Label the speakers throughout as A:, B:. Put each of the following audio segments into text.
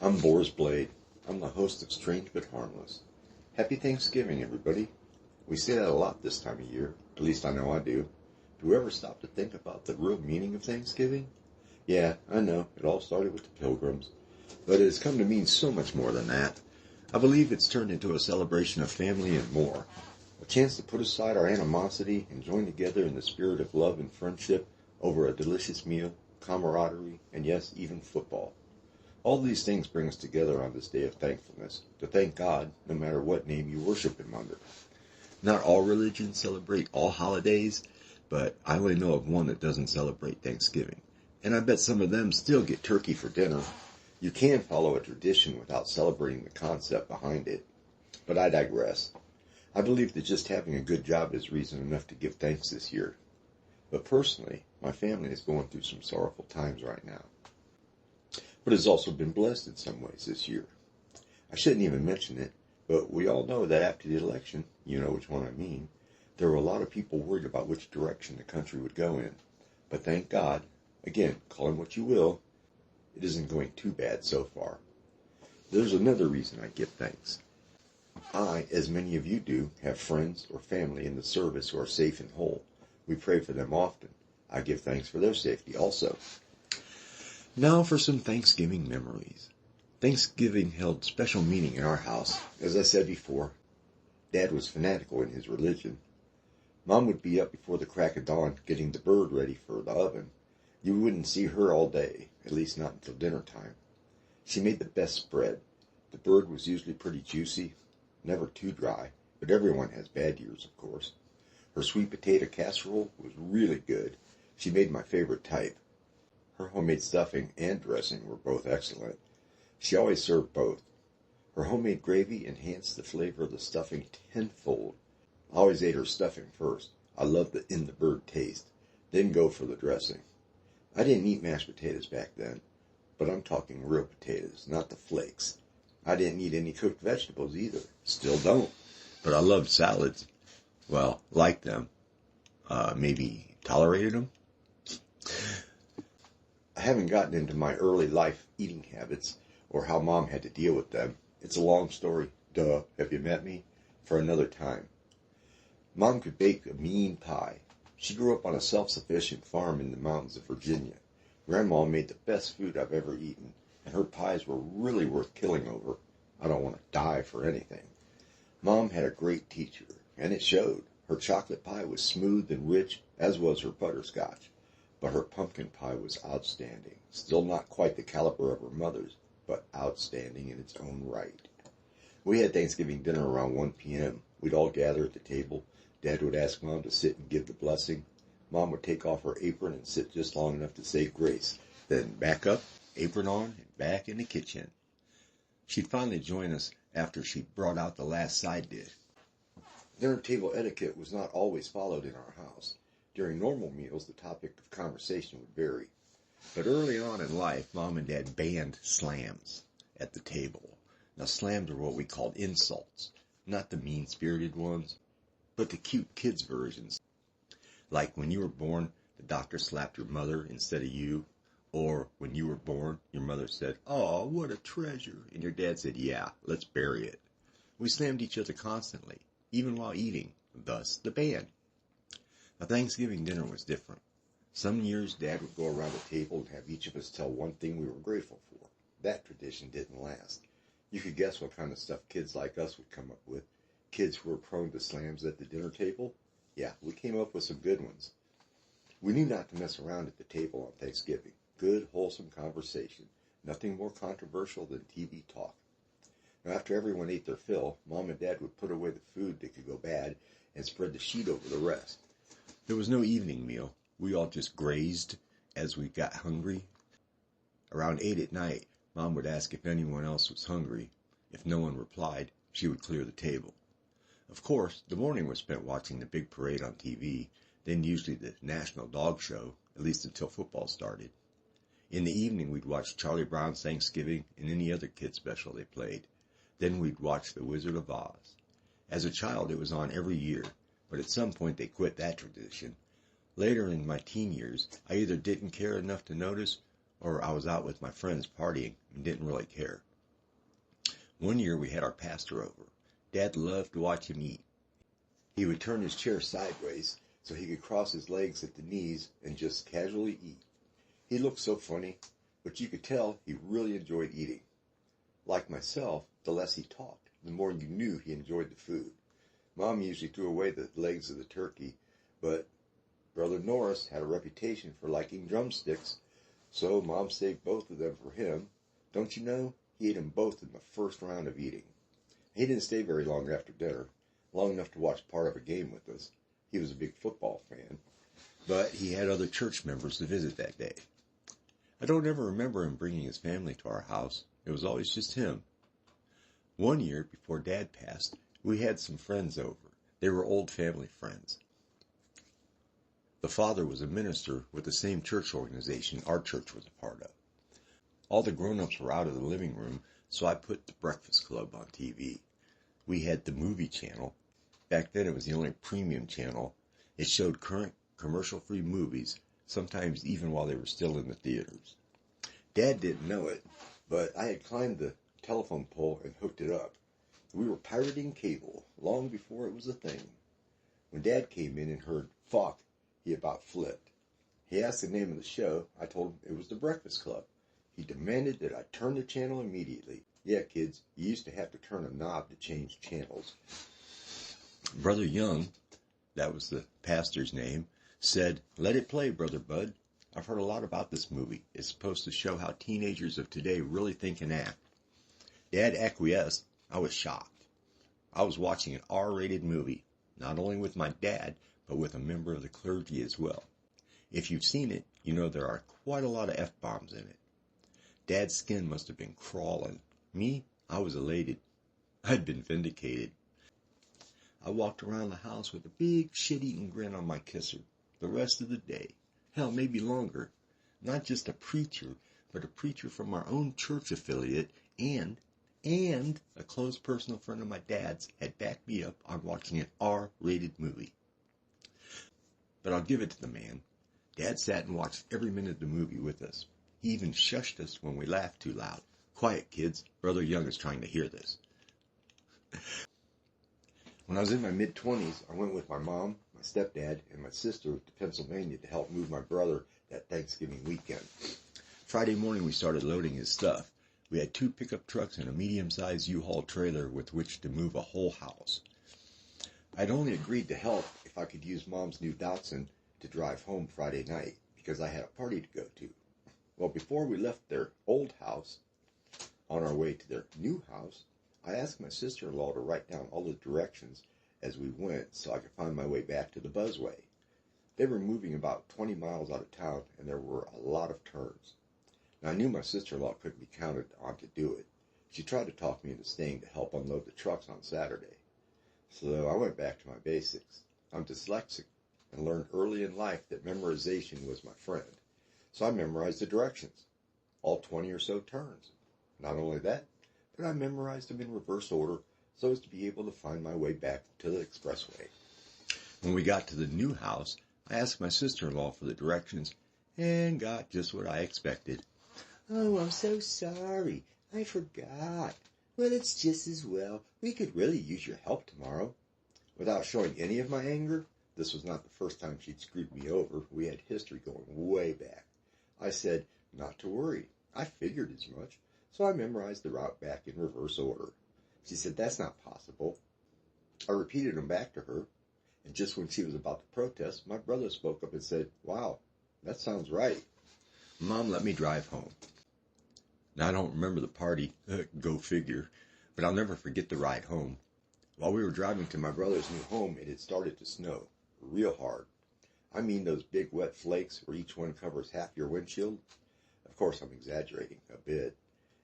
A: I'm Boris Blade. I'm the host of Strange But Harmless. Happy Thanksgiving, everybody. We say that a lot this time of year. At least I know I do. Do we ever stop to think about the real meaning of Thanksgiving? Yeah, I know, it all started with the Pilgrims. But it has come to mean so much more than that. I believe it's turned into a celebration of family and more. A chance to put aside our animosity and join together in the spirit of love and friendship over a delicious meal, camaraderie, and yes, even football. All these things bring us together on this day of thankfulness, to thank God, no matter what name you worship Him under. Not all religions celebrate all holidays, but I only know of one that doesn't celebrate Thanksgiving. And I bet some of them still get turkey for dinner. You can follow a tradition without celebrating the concept behind it. But I digress. I believe that just having a good job is reason enough to give thanks this year. But personally, my family is going through some sorrowful times right now. But has also been blessed in some ways this year. I shouldn't even mention it, but we all know that after the election, you know which one I mean, there were a lot of people worried about which direction the country would go in. But thank God, again, call him what you will, it isn't going too bad so far. There's another reason I give thanks. I, as many of you do, have friends or family in the service who are safe and whole. We pray for them often. I give thanks for their safety also. Now for some Thanksgiving memories. Thanksgiving held special meaning in our house. As I said before, Dad was fanatical in his religion. Mom would be up before the crack of dawn getting the bird ready for the oven. You wouldn't see her all day, at least not until dinner time. She made the best spread. The bird was usually pretty juicy, never too dry, but everyone has bad years, of course. Her sweet potato casserole was really good. She made my favorite type. Her homemade stuffing and dressing were both excellent. She always served both. Her homemade gravy enhanced the flavor of the stuffing tenfold. I always ate her stuffing first. I loved the in-the-bird taste. Then go for the dressing. I didn't eat mashed potatoes back then, but I'm talking real potatoes, not the flakes. I didn't eat any cooked vegetables either. Still don't. But I loved salads. Well, liked them. Maybe tolerated them. I haven't gotten into my early life eating habits or how Mom had to deal with them. It's a long story, duh, have you met me? For another time. Mom could bake a mean pie. She grew up on a self-sufficient farm in the mountains of Virginia. Grandma made the best food I've ever eaten, and her pies were really worth killing over. I don't want to die for anything. Mom had a great teacher, and it showed. Her chocolate pie was smooth and rich, as was her butterscotch. But her pumpkin pie was outstanding. Still not quite the caliber of her mother's, but outstanding in its own right. We had Thanksgiving dinner around 1 p.m. We'd all gather at the table. Dad would ask Mom to sit and give the blessing. Mom would take off her apron and sit just long enough to say grace. Then back up, apron on, and back in the kitchen. She'd finally join us after she'd brought out the last side dish. Dinner table etiquette was not always followed in our house. During normal meals, the topic of conversation would vary. But early on in life, Mom and Dad banned slams at the table. Now, slams are what we called insults. Not the mean-spirited ones, but the cute kids' versions. Like when you were born, the doctor slapped your mother instead of you. Or when you were born, your mother said, "Oh, what a treasure." And your dad said, "Yeah, let's bury it." We slammed each other constantly, even while eating. Thus, the ban. Now, Thanksgiving dinner was different. Some years, Dad would go around the table and have each of us tell one thing we were grateful for. That tradition didn't last. You could guess what kind of stuff kids like us would come up with. Kids who were prone to slams at the dinner table? Yeah, we came up with some good ones. We knew not to mess around at the table on Thanksgiving. Good, wholesome conversation. Nothing more controversial than TV talk. Now, after everyone ate their fill, Mom and Dad would put away the food that could go bad and spread the sheet over the rest. There was no evening meal. We all just grazed as we got hungry. Around 8 at night, Mom would ask if anyone else was hungry. If no one replied, she would clear the table. Of course, the morning was spent watching the big parade on TV, then usually the National Dog Show, at least until football started. In the evening, we'd watch Charlie Brown's Thanksgiving and any other kid special they played. Then we'd watch The Wizard of Oz. As a child, it was on every year, but at some point they quit that tradition. Later in my teen years, I either didn't care enough to notice, or I was out with my friends partying and didn't really care. One year we had our pastor over. Dad loved to watch him eat. He would turn his chair sideways so he could cross his legs at the knees and just casually eat. He looked so funny, but you could tell he really enjoyed eating. Like myself, the less he talked, the more you knew he enjoyed the food. Mom usually threw away the legs of the turkey, but Brother Norris had a reputation for liking drumsticks, so Mom saved both of them for him. Don't you know, he ate them both in the first round of eating. He didn't stay very long after dinner, long enough to watch part of a game with us. He was a big football fan, but he had other church members to visit that day. I don't ever remember him bringing his family to our house. It was always just him. One year, before Dad passed, we had some friends over. They were old family friends. The father was a minister with the same church organization our church was a part of. All the grown-ups were out of the living room, so I put the Breakfast Club on TV. We had the movie channel. Back then it was the only premium channel. It showed current commercial-free movies, sometimes even while they were still in the theaters. Dad didn't know it, but I had climbed the telephone pole and hooked it up. We were pirating cable long before it was a thing. When Dad came in and heard "fuck," he about flipped. He asked the name of the show. I told him it was the Breakfast Club. He demanded that I turn the channel immediately. Yeah, kids, you used to have to turn a knob to change channels. Brother Young, that was the pastor's name, said, "Let it play, Brother Bud. I've heard a lot about this movie. It's supposed to show how teenagers of today really think and act." Dad acquiesced. I was shocked. I was watching an R-rated movie, not only with my dad, but with a member of the clergy as well. If you've seen it, you know there are quite a lot of F-bombs in it. Dad's skin must have been crawling. Me, I was elated. I'd been vindicated. I walked around the house with a big shit-eating grin on my kisser the rest of the day. Hell, maybe longer. Not just a preacher, but a preacher from our own church affiliate and a close personal friend of my dad's had backed me up on watching an R-rated movie. But I'll give it to the man. Dad sat and watched every minute of the movie with us. He even shushed us when we laughed too loud. "Quiet, kids. Brother Young is trying to hear this." When I was in my mid-20s, I went with my mom, my stepdad, and my sister to Pennsylvania to help move my brother that Thanksgiving weekend. Friday morning, we started loading his stuff. We had 2 pickup trucks and a medium-sized U-Haul trailer with which to move a whole house. I'd only agreed to help if I could use Mom's new Datsun to drive home Friday night because I had a party to go to. Well, before we left their old house, on our way to their new house, I asked my sister-in-law to write down all the directions as we went so I could find my way back to the Buzzway. They were moving about 20 miles out of town, and there were a lot of turns. Now, I knew my sister-in-law couldn't be counted on to do it. She tried to talk me into staying to help unload the trucks on Saturday. So I went back to my basics. I'm dyslexic and learned early in life that memorization was my friend. So I memorized the directions, all 20 or so turns. Not only that, but I memorized them in reverse order so as to be able to find my way back to the expressway. When we got to the new house, I asked my sister-in-law for the directions and got just what I expected. "Oh, I'm so sorry. I forgot. Well, it's just as well. We could really use your help tomorrow." Without showing any of my anger, this was not the first time she'd screwed me over. We had history going way back. I said, not to worry. I figured as much, so I memorized the route back in reverse order. She said, "That's not possible." I repeated them back to her, and just when she was about to protest, my brother spoke up and said, "Wow, that sounds right." Mom let me drive home. Now, I don't remember the party, go figure, but I'll never forget the ride home. While we were driving to my brother's new home, it had started to snow, real hard. I mean those big wet flakes where each one covers half your windshield. Of course, I'm exaggerating a bit.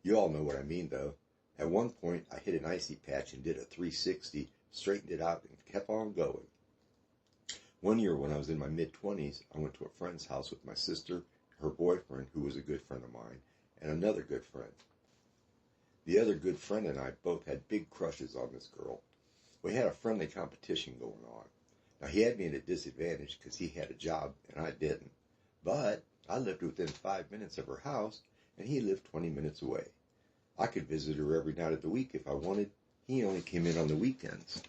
A: You all know what I mean, though. At one point, I hit an icy patch and did a 360, straightened it out, and kept on going. One year when I was in my mid-20s, I went to a friend's house with my sister, her boyfriend, who was a good friend of mine, and another good friend. The other good friend and I both had big crushes on this girl. We had a friendly competition going on. Now, he had me at a disadvantage because he had a job and I didn't. But I lived within 5 minutes of her house, and he lived 20 minutes away. I could visit her every night of the week if I wanted. He only came in on the weekends.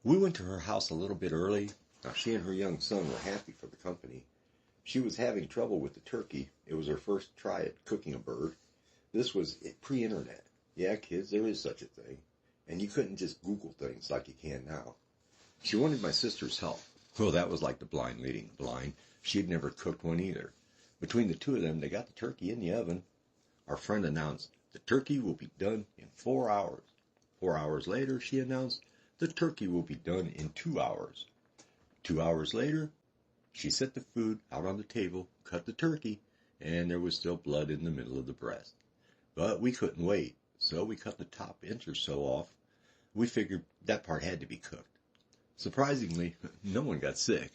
A: We went to her house a little bit early. Now, she and her young son were happy for the company. She was having trouble with the turkey. It was her first try at cooking a bird. This was pre-internet. Yeah, kids, there is such a thing. And you couldn't just Google things like you can now. She wanted my sister's help. Well, that was like the blind leading the blind. She had never cooked one either. Between the two of them, they got the turkey in the oven. Our friend announced, the turkey will be done in 4 hours. 4 hours later, she announced, the turkey will be done in 2 hours. 2 hours later, she set the food out on the table, cut the turkey, and there was still blood in the middle of the breast. But we couldn't wait, so we cut the top inch or so off. We figured that part had to be cooked. Surprisingly, no one got sick.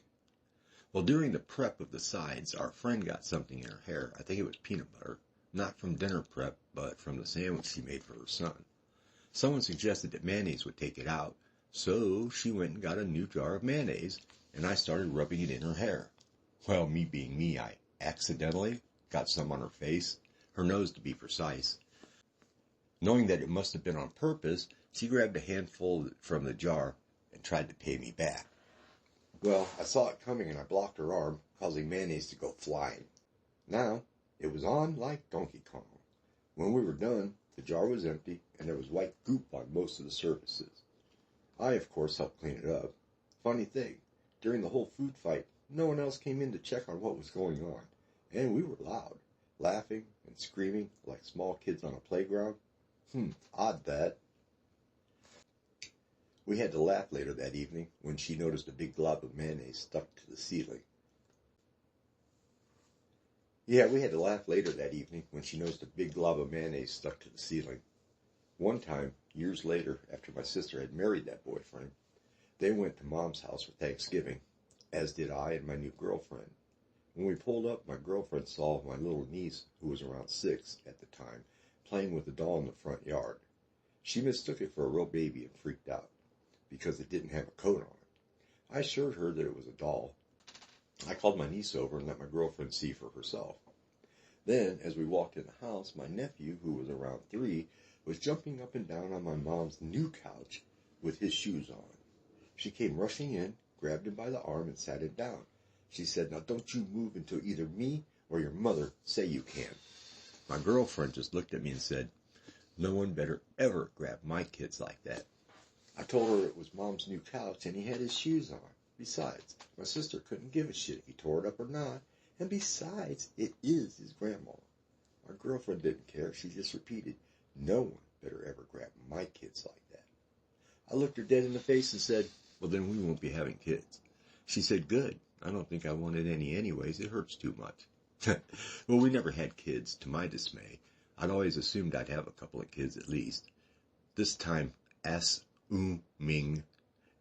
A: Well, during the prep of the sides, our friend got something in her hair. I think it was peanut butter. Not from dinner prep, but from the sandwich she made for her son. Someone suggested that mayonnaise would take it out, so she went and got a new jar of mayonnaise, and I started rubbing it in her hair. Well, me being me, I accidentally got some on her face, her nose to be precise. Knowing that it must have been on purpose, she grabbed a handful from the jar and tried to pay me back. Well, I saw it coming and I blocked her arm, causing mayonnaise to go flying. Now, it was on like Donkey Kong. When we were done, the jar was empty and there was white goop on most of the surfaces. I, of course, helped clean it up. Funny thing, during the whole food fight, no one else came in to check on what was going on. And we were loud, laughing and screaming like small kids on a playground. Odd that. We had to laugh later that evening when she noticed a big glob of mayonnaise stuck to the ceiling. One time, years later, after my sister had married that boyfriend, they went to Mom's house for Thanksgiving, as did I and my new girlfriend. When we pulled up, my girlfriend saw my little niece, who was around 6 at the time, playing with a doll in the front yard. She mistook it for a real baby and freaked out, because it didn't have a coat on it. I assured her that it was a doll. I called my niece over and let my girlfriend see for herself. Then, as we walked in the house, my nephew, who was around 3, was jumping up and down on my mom's new couch with his shoes on. She came rushing in, grabbed him by the arm, and sat him down. She said, "Now don't you move until either me or your mother say you can." My girlfriend just looked at me and said, "No one better ever grab my kids like that." I told her it was Mom's new couch and he had his shoes on. Besides, my sister couldn't give a shit if he tore it up or not. And besides, it is his grandma. My girlfriend didn't care. She just repeated, "No one better ever grab my kids like that." I looked her dead in the face and said, "Well, then we won't be having kids." She said, "Good. I don't think I wanted any anyways. It hurts too much." Well, we never had kids, to my dismay. I'd always assumed I'd have a couple of kids at least. This time, Ming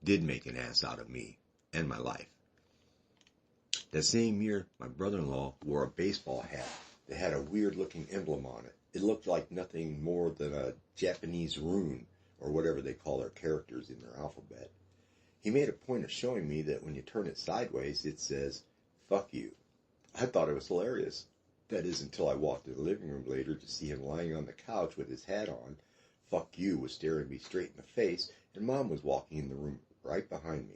A: did make an ass out of me and my life. That same year, my brother-in-law wore a baseball hat that had a weird-looking emblem on it. It looked like nothing more than a Japanese rune, or whatever they call their characters in their alphabet. He made a point of showing me that when you turn it sideways, it says, "Fuck you." I thought it was hilarious. That is, until I walked in the living room later to see him lying on the couch with his hat on. "Fuck you" was staring me straight in the face, and Mom was walking in the room right behind me.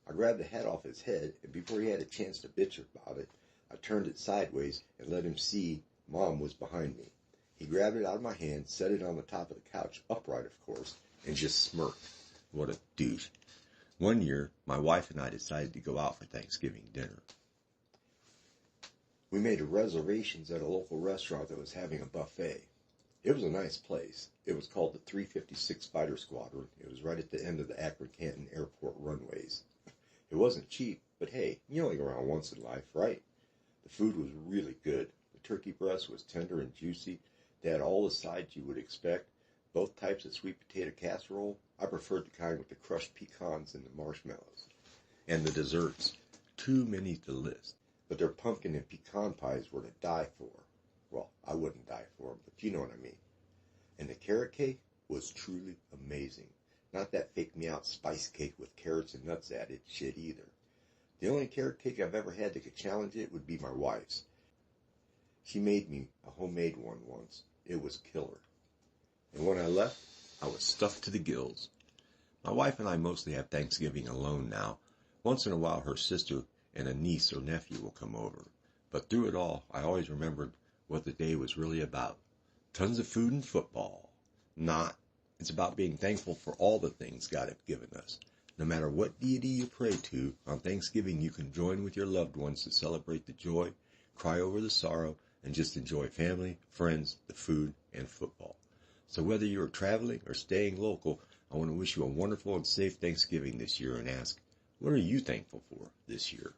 A: I grabbed the hat off his head, and before he had a chance to bitch about it, I turned it sideways and let him see Mom was behind me. He grabbed it out of my hand, set it on the top of the couch, upright of course, and just smirked. What a douche. One year, my wife and I decided to go out for Thanksgiving dinner. We made reservations at a local restaurant that was having a buffet. It was a nice place. It was called the 356 Fighter Squadron. It was right at the end of the Akron-Canton Airport runways. It wasn't cheap, but hey, you only go around once in life, right? The food was really good. The turkey breast was tender and juicy. They had all the sides you would expect. Both types of sweet potato casserole. I preferred the kind with the crushed pecans and the marshmallows. And the desserts. Too many to list. But their pumpkin and pecan pies were to die for. Well, I wouldn't die for them, but you know what I mean. And the carrot cake was truly amazing. Not that fake-me-out spice cake with carrots and nuts added shit either. The only carrot cake I've ever had that could challenge it would be my wife's. She made me a homemade one once. It was killer. And when I left, I was stuffed to the gills. My wife and I mostly have Thanksgiving alone now. Once in a while, her sister and a niece or nephew will come over. But through it all, I always remembered what the day was really about. Tons of food and football. It's about being thankful for all the things God has given us. No matter what deity you pray to, on Thanksgiving you can join with your loved ones to celebrate the joy, cry over the sorrow, and just enjoy family, friends, the food, and football. So whether you are traveling or staying local, I want to wish you a wonderful and safe Thanksgiving this year and ask, what are you thankful for this year?